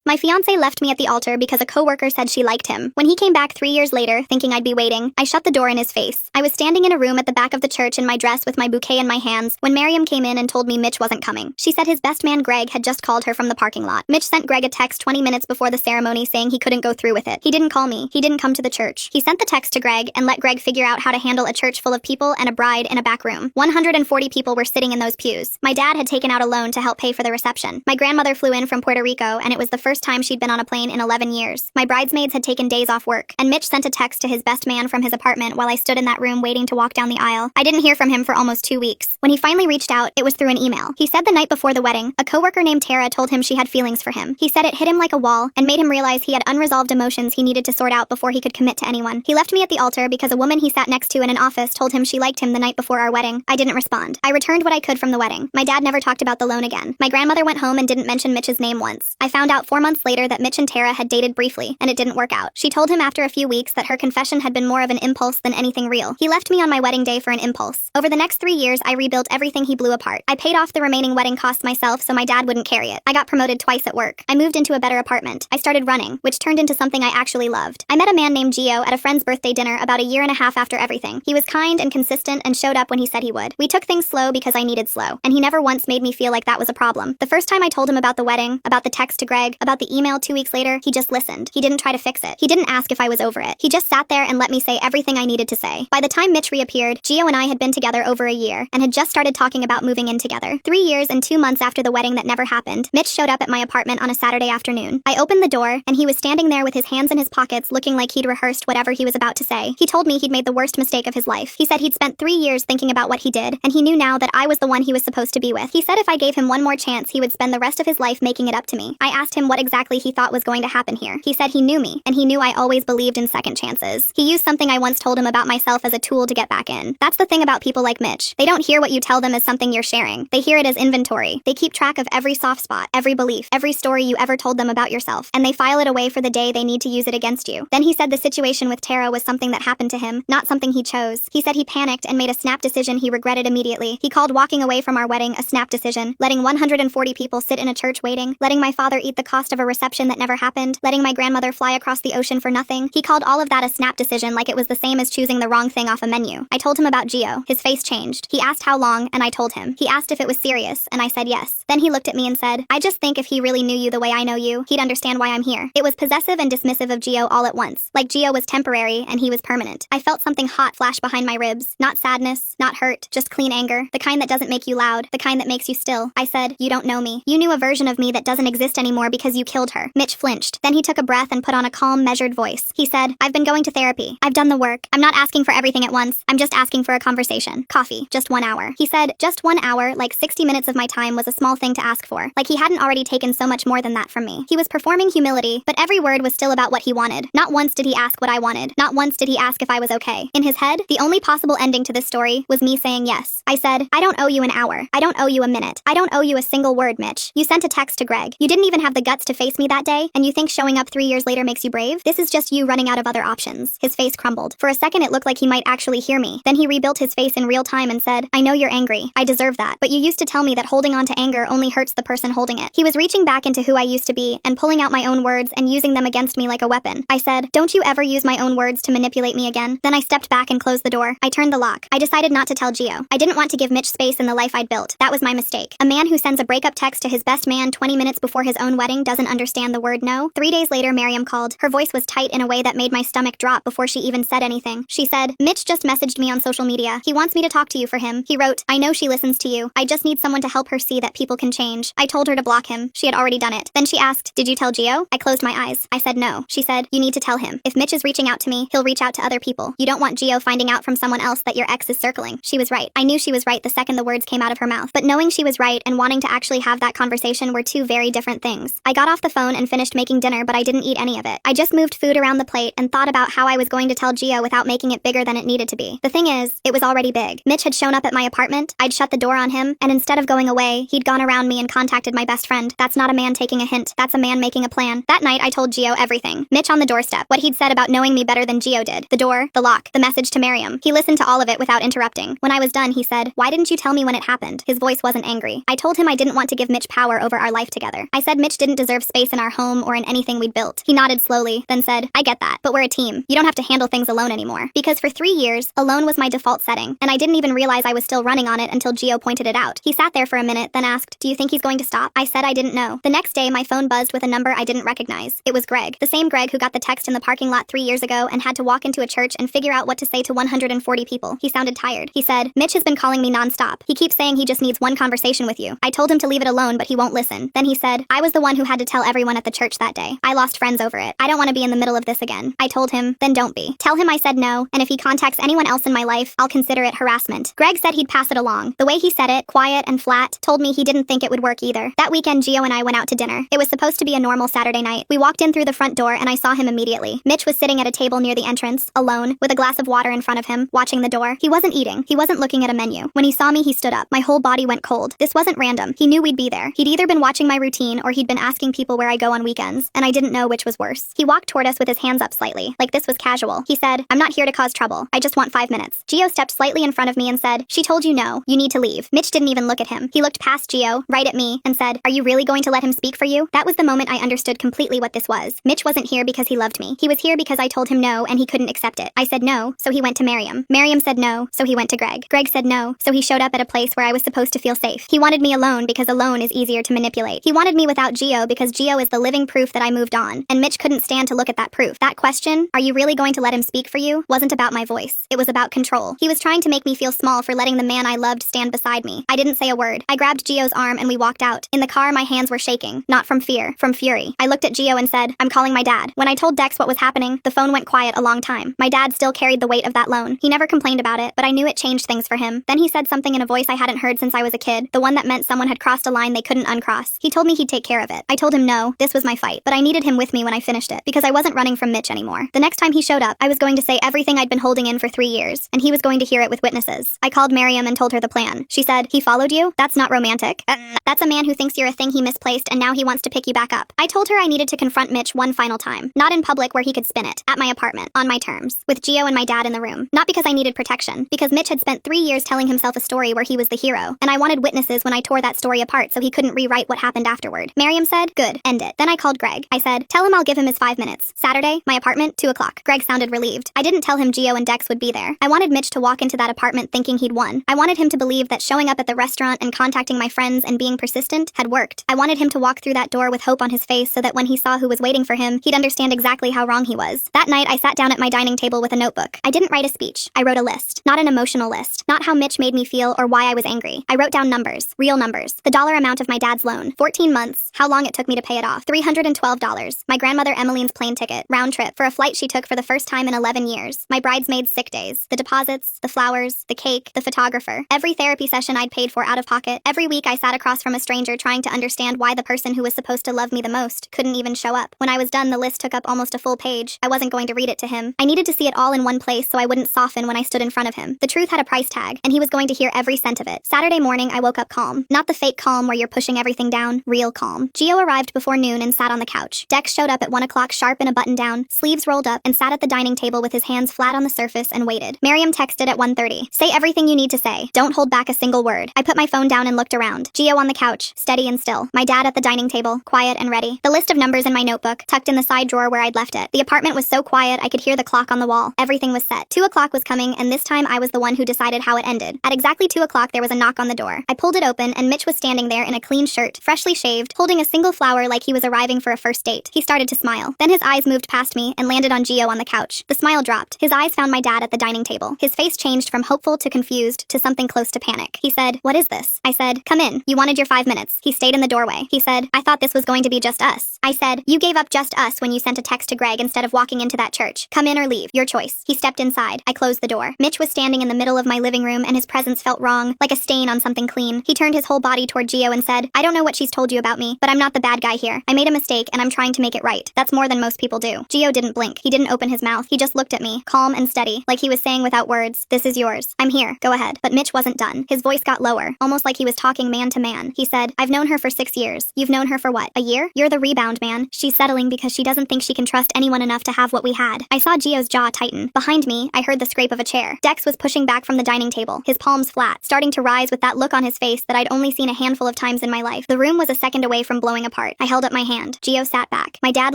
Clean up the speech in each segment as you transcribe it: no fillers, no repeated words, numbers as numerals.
My fiance left me at the altar because a coworker said she liked him. When he came back 3 years later, thinking I'd be waiting, I shut the door in his face. I was standing in a room at the back of the church in my dress with my bouquet in my hands when Miriam came in and told me Mitch wasn't coming. She said his best man Greg had just called her from the parking lot. Mitch sent Greg a text 20 minutes before the ceremony saying he couldn't go through with it. He didn't call me. He didn't come to the church. He sent the text to Greg and let Greg figure out how to handle a church full of people and a bride in a back room. 140 people were sitting in those pews. My dad had taken out a loan to help pay for the reception. My grandmother flew in from Puerto Rico, and it was the first time she'd been on a plane in 11 years. My bridesmaids had taken days off work, and Mitch sent a text to his best man from his apartment while I stood in that room waiting to walk down the aisle. I didn't hear from him for almost 2 weeks. When he finally reached out, it was through an email. He said the night before the wedding, a coworker named Tara told him she had feelings for him. He said it hit him like a wall and made him realize he had unresolved emotions he needed to sort out before he could commit to anyone. He left me at the altar because a woman he sat next to in an office told him she liked him the night before our wedding. I didn't respond. I returned what I could from the wedding. My dad never talked about the loan again. My grandmother went home and didn't mention Mitch's name once. I found out 4 months later that Mitch and Tara had dated briefly, and it didn't work out. She told him after a few weeks that her confession had been more of an impulse than anything real. He left me on my wedding day for an impulse. Over the next 3 years, I rebuilt everything he blew apart. I paid off the remaining wedding costs myself so my dad wouldn't carry it. I got promoted twice at work. I moved into a better apartment. I started running, which turned into something I actually loved. I met a man named Gio at a friend's birthday dinner about a year and a half after everything. He was kind and consistent and showed up when he said he would. We took things slow because I needed slow, and he never once made me feel like that was a problem. The first time I told him about the wedding, about the text to Greg, about the email 2 weeks later, he just listened. He didn't try to fix it. He didn't ask if I was over it. He just sat there and let me say everything I needed to say. By the time Mitch reappeared, Gio and I had been together over a year and had just started talking about moving in together. 3 years and 2 months after the wedding that never happened, Mitch showed up at my apartment on a Saturday afternoon. I opened the door, and he was standing there with his hands in his pockets looking like he'd rehearsed whatever he was about to say. He told me he'd made the worst mistake of his life. He said he'd spent 3 years thinking about what he did, and he knew now that I was the one he was supposed to be with. He said if I gave him one more chance, he would spend the rest of his life making it up to me. I asked him what exactly he thought was going to happen here. He said he knew me, and he knew I always believed in second chances. He used something I once told him about myself as a tool to get back in. That's the thing about people like Mitch. They don't hear what you tell them as something you're sharing. They hear it as inventory. They keep track of every soft spot, every belief, every story you ever told them about yourself, and they file it away for the day they need to use it against you. Then he said the situation with Tara was something that happened to him, not something he chose. He said he panicked and made a snap decision he regretted immediately. He called walking away from our wedding a snap decision, letting 140 people sit in a church waiting, letting my father eat the cost of a reception that never happened, letting my grandmother fly across the ocean for nothing. He called all of that a snap decision like it was the same as choosing the wrong thing off a menu. I told him about Gio. His face changed. He asked how long, and I told him. He asked if it was serious, and I said yes. Then he looked at me and said, I just think if he really knew you the way I know you, he'd understand why I'm here. It was possessive and dismissive of Gio all at once. Like Gio was temporary and he was permanent. I felt something hot flash behind my ribs. Not sadness, not hurt, just clean anger. The kind that doesn't make you loud, the kind that makes you still. I said, you don't know me. You knew a version of me that doesn't exist anymore because you killed her. Mitch flinched. Then he took a breath and put on a calm, measured voice. He said, I've been going to therapy. I've done the work. I'm not asking for everything at once. I'm just asking for a conversation. Coffee. Just 1 hour. He said, just 1 hour, like 60 minutes of my time was a small thing to ask for. Like he hadn't already taken so much more than that from me. He was performing humility, but every word was still about what he wanted. Not once did he ask what I wanted. Not once did he ask if I was okay. In his head, the only possible ending to this story was me saying yes. I said, I don't owe you an hour. I don't owe you a minute. I don't owe you a single word, Mitch. You sent a text to Greg. You didn't even have the guts to face me that day, and you think showing up 3 years later makes you brave? This is just you running out of other options. His face crumbled. For a second it looked like he might actually hear me. Then he rebuilt his face in real time and said, I know you're angry. I deserve that. But you used to tell me that holding on to anger only hurts the person holding it. He was reaching back into who I used to be and pulling out my own words and using them against me like a weapon. I said, don't you ever use my own words to manipulate me again. Then I stepped back and closed the door. I turned the lock. I decided not to tell Gio. I didn't want to give Mitch space in the life I'd built. That was my mistake. A man who sends a breakup text to his best man 20 minutes before his own wedding doesn't understand the word no. 3 days later, Miriam called. Her voice was tight in a way that made my stomach drop before she even said anything. She said, Mitch just messaged me on social media. He wants me to talk to you for him. He wrote, I know she listens to you. I just need someone to help her see that people can change. I told her to block him. She had already done it. Then she asked, did you tell Gio? I closed my eyes. I said no. She said, you need to tell him. If Mitch is reaching out to me, he'll reach out to other people. You don't want Gio finding out from someone else that your ex is circling. She was right. I knew she was right the second the words came out of her mouth. But knowing she was right and wanting to actually have that conversation were two very different things. I got off the phone and finished making dinner, but I didn't eat any of it. I just moved food around the plate and thought about how I was going to tell Gio without making it bigger than it needed to be. The thing is, it was already big. Mitch had shown up at my apartment, I'd shut the door on him, and instead of going away, he'd gone around me and contacted my best friend. That's not a man taking a hint. That's a man making a plan. That night, I told Gio everything. Mitch on the doorstep, what he'd said about knowing me better than Gio did. The door, the lock, the message to Miriam. He listened to all of it without interrupting. When I was done, he said, why didn't you tell me when it happened? His voice wasn't angry. I told him I didn't want to give Mitch power over our life together. I said Mitch didn't deserve deserve space in our home or in anything we'd built. He nodded slowly, then said, I get that, but we're a team. You don't have to handle things alone anymore. Because for 3 years, alone was my default setting, and I didn't even realize I was still running on it until Gio pointed it out. He sat there for a minute, then asked, do you think he's going to stop? I said I didn't know. The next day, my phone buzzed with a number I didn't recognize. It was Greg, the same Greg who got the text in the parking lot 3 years ago and had to walk into a church and figure out what to say to 140 people. He sounded tired. He said, Mitch has been calling me nonstop. He keeps saying he just needs one conversation with you. I told him to leave it alone, but he won't listen. Then he said, I was the one who had to tell everyone at the church that day. I lost friends over it. I don't want to be in the middle of this again. I told him, then don't be. Tell him I said no, and if he contacts anyone else in my life, I'll consider it harassment. Greg said he'd pass it along. The way he said it, quiet and flat, told me he didn't think it would work either. That weekend, Gio and I went out to dinner. It was supposed to be a normal Saturday night. We walked in through the front door and I saw him immediately. Mitch was sitting at a table near the entrance, alone, with a glass of water in front of him, watching the door. He wasn't eating. He wasn't looking at a menu. When he saw me, he stood up. My whole body went cold. This wasn't random. He knew we'd be there. He'd either been watching my routine or he'd been asking people where I go on weekends, and I didn't know which was worse. He walked toward us with his hands up slightly, like this was casual. He said, I'm not here to cause trouble. I just want 5 minutes. Gio stepped slightly in front of me and said, she told you no. You need to leave. Mitch didn't even look at him. He looked past Gio, right at me, and said, are you really going to let him speak for you? That was the moment I understood completely what this was. Mitch wasn't here because he loved me. He was here because I told him no and he couldn't accept it. I said no, so he went to Miriam. Miriam said no, so he went to Greg. Greg said no, so he showed up at a place where I was supposed to feel safe. He wanted me alone because alone is easier to manipulate. He wanted me without Gio because Gio is the living proof that I moved on, and Mitch couldn't stand to look at that proof. That question, are you really going to let him speak for you, wasn't about my voice. It was about control. He was trying to make me feel small for letting the man I loved stand beside me. I didn't say a word. I grabbed Gio's arm and we walked out. In the car, my hands were shaking. Not from fear, from fury. I looked at Gio and said, I'm calling my dad. When I told Dex what was happening, the phone went quiet a long time. My dad still carried the weight of that loan. He never complained about it, but I knew it changed things for him. Then he said something in a voice I hadn't heard since I was a kid, the one that meant someone had crossed a line they couldn't uncross. He told me he'd take care of it. I told him no, this was my fight, but I needed him with me when I finished it, because I wasn't running from Mitch anymore. The next time he showed up, I was going to say everything I'd been holding in for 3 years, and he was going to hear it with witnesses. I called Miriam and told her the plan. She said, he followed you? That's not romantic. That's a man who thinks you're a thing he misplaced and now he wants to pick you back up. I told her I needed to confront Mitch one final time. Not in public where he could spin it. At my apartment. On my terms. With Gio and my dad in the room. Not because I needed protection. Because Mitch had spent 3 years telling himself a story where he was the hero. And I wanted witnesses when I tore that story apart so he couldn't rewrite what happened afterward. Miriam said, good, end it. Then I called Greg. I said, tell him I'll give him his 5 minutes. Saturday, my apartment, 2 o'clock. Greg sounded relieved. I didn't tell him Gio and Dex would be there. I wanted Mitch to walk into that apartment thinking he'd won. I wanted him to believe that showing up at the restaurant and contacting my friends and being persistent had worked. I wanted him to walk through that door with hope on his face so that when he saw who was waiting for him, he'd understand exactly how wrong he was. That night, I sat down at my dining table with a notebook. I didn't write a speech. I wrote a list. Not an emotional list. Not how Mitch made me feel or why I was angry. I wrote down numbers. Real numbers. The dollar amount of my dad's loan. 14 months. How long it took me to pay it off. $312. My grandmother Emmeline's plane ticket. Round trip. For a flight she took for the first time in 11 years. My bridesmaid's sick days. The deposits. The flowers. The cake. The photographer. Every therapy session I'd paid for out of pocket. Every week I sat across from a stranger trying to understand why the person who was supposed to love me the most couldn't even show up. When I was done, the list took up almost a full page. I wasn't going to read it to him. I needed to see it all in one place so I wouldn't soften when I stood in front of him. The truth had a price tag, and he was going to hear every cent of it. Saturday morning, I woke up calm. Not the fake calm where you're pushing everything down. Real calm. Gio arrived before noon and sat on the couch. Dex showed up at 1 o'clock sharp in a button-down, sleeves rolled up, and sat at the dining table with his hands flat on the surface and waited. Miriam texted at 1:30. Say everything you need to say. Don't hold back a single word. I put my phone down and looked around. Gio on the couch, steady and still. My dad at the dining table, quiet and ready. The list of numbers in my notebook, tucked in the side drawer where I'd left it. The apartment was so quiet I could hear the clock on the wall. Everything was set. 2 o'clock was coming, and this time I was the one who decided how it ended. At exactly 2 o'clock there was a knock on the door. I pulled it open, and Mitch was standing there in a clean shirt, freshly shaved, holding a single flower like he was arriving for a first date. He started to smile. Then his eyes moved past me and landed on Gio on the couch. The smile dropped. His eyes found my dad at the dining table. His face changed from hopeful to confused to something close to panic. He said, what is this? I said, come in. You wanted your 5 minutes. He stayed in the doorway. He said, I thought this was going to be just us. I said, you gave up just us when you sent a text to Greg instead of walking into that church. Come in or leave. Your choice. He stepped inside. I closed the door. Mitch was standing in the middle of my living room and his presence felt wrong, like a stain on something clean. He turned his whole body toward Gio and said, I don't know what she's told you about me, but I'm not the bad guy here. I made a mistake and I'm trying to make it right. That's more than most people do. Gio didn't blink. He didn't open his mouth. He just looked at me, calm and steady, like he was saying without words, this is yours. I'm here. Go ahead. But Mitch wasn't done. His voice got lower, almost like he was talking man to man. He said, I've known her for 6 years. You've known her for what? A year? You're the rebound man. She's settling because she doesn't think she can trust anyone enough to have what we had. I saw Gio's jaw tighten. Behind me, I heard the scrape of a chair. Dex was pushing back from the dining table, his palms flat, starting to rise with that look on his face that I'd only seen a handful of times in my life. The room was a second away from blowing apart. heart. I held up my hand. Gio sat back. My dad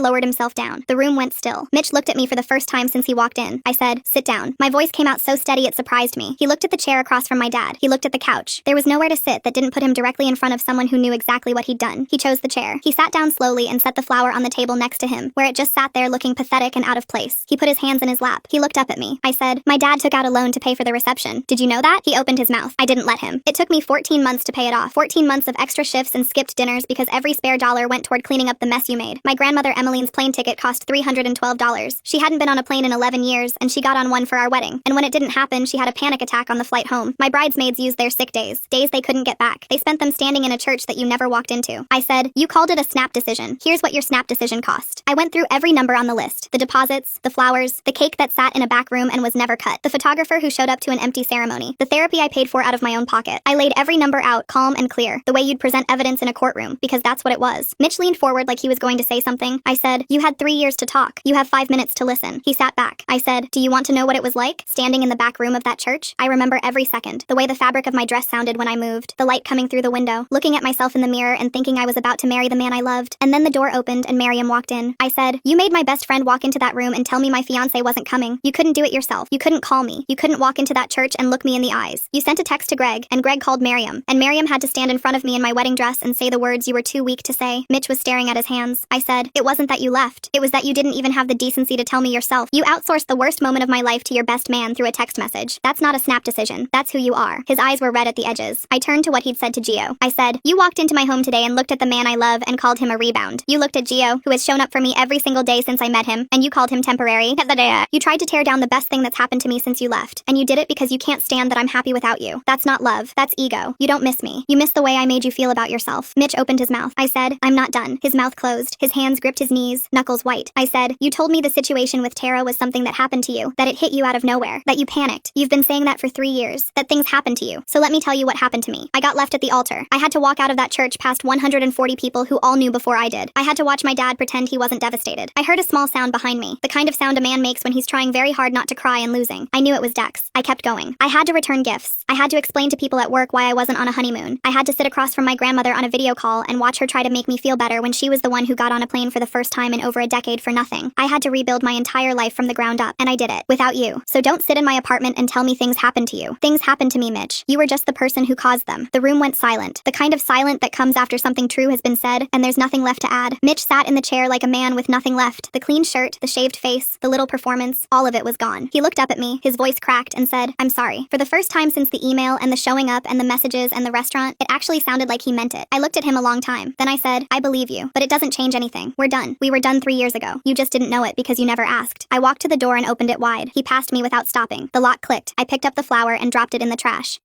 lowered himself down. The room went still. Mitch looked at me for the first time since he walked in. I said, "Sit down." My voice came out so steady it surprised me. He looked at the chair across from my dad. He looked at the couch. There was nowhere to sit that didn't put him directly in front of someone who knew exactly what he'd done. He chose the chair. He sat down slowly and set the flower on the table next to him, where it just sat there looking pathetic and out of place. He put his hands in his lap. He looked up at me. I said, "My dad took out a loan to pay for the reception. Did you know that?" He opened his mouth. I didn't let him. It took me 14 months to pay it off. 14 months of extra shifts and skipped dinners because every spare dollar went toward cleaning up the mess you made. My grandmother Emmeline's plane ticket cost $312. She hadn't been on a plane in 11 years, and she got on one for our wedding. And when it didn't happen, she had a panic attack on the flight home. My bridesmaids used their sick days they couldn't get back. They spent them standing in a church that you never walked into. I said, "You called it a snap decision. Here's what your snap decision cost." I went through every number on the list. The deposits, the flowers, the cake that sat in a back room and was never cut, the photographer who showed up to an empty ceremony, the therapy I paid for out of my own pocket. I laid every number out, calm and clear, the way you'd present evidence in a courtroom, because that's what it was. Mitch leaned forward like he was going to say something. I said, "You had 3 years to talk. You have 5 minutes to listen." He sat back. I said, "Do you want to know what it was like, standing in the back room of that church?" I remember every second, the way the fabric of my dress sounded when I moved, the light coming through the window, looking at myself in the mirror and thinking I was about to marry the man I loved. And then the door opened and Miriam walked in. I said, "You made my best friend walk into that room and tell me my fiance wasn't coming. You couldn't do it yourself. You couldn't call me. You couldn't walk into that church and look me in the eyes. You sent a text to Greg, and Greg called Miriam, and Miriam had to stand in front of me in my wedding dress and say the words you were too weak to say." Mitch was staring at his hands. I said, "It wasn't that you left. It was that you didn't even have the decency to tell me yourself. You outsourced the worst moment of my life to your best man through a text message. That's not a snap decision. That's who you are." His eyes were red at the edges. I turned to what he'd said to Gio. I said, "You walked into my home today and looked at the man I love and called him a rebound. You looked at Gio, who has shown up for me every single day since I met him, and you called him temporary. You tried to tear down the best thing that's happened to me since you left, and you did it because you can't stand that I'm happy without you. That's not love. That's ego. You don't miss me. You miss the way I made you feel about yourself." Mitch opened his mouth. I said, "I'm not done." His mouth closed. His hands gripped his knees, knuckles white. I said, "You told me the situation with Tara was something that happened to you, that it hit you out of nowhere, that you panicked. You've been saying that for 3 years, that things happened to you. So let me tell you what happened to me. I got left at the altar. I had to walk out of that church past 140 people who all knew before I did. I had to watch my dad pretend he wasn't devastated. I heard a small sound behind me, the kind of sound a man makes when he's trying very hard not to cry and losing. I knew it was Dex. I kept going. I had to return gifts. I had to explain to people at work why I wasn't on a honeymoon. I had to sit across from my grandmother on a video call and watch her try to make me feel better when she was the one who got on a plane for the first time in over a decade for nothing. I had to rebuild my entire life from the ground up, and I did it. Without you. So don't sit in my apartment and tell me things happened to you. Things happened to me, Mitch. You were just the person who caused them." The room went silent. The kind of silent that comes after something true has been said, and there's nothing left to add. Mitch sat in the chair like a man with nothing left. The clean shirt, the shaved face, the little performance, all of it was gone. He looked up at me, his voice cracked, and said, "I'm sorry." For the first time since the email and the showing up and the messages and the restaurant, it actually sounded like he meant it. I looked at him a long time. Then I said, "I believe you, but it doesn't change anything. We're done. We were done 3 years ago. You just didn't know it because you never asked." I walked to the door and opened it wide. He passed me without stopping. The lock clicked. I picked up the flower and dropped it in the trash.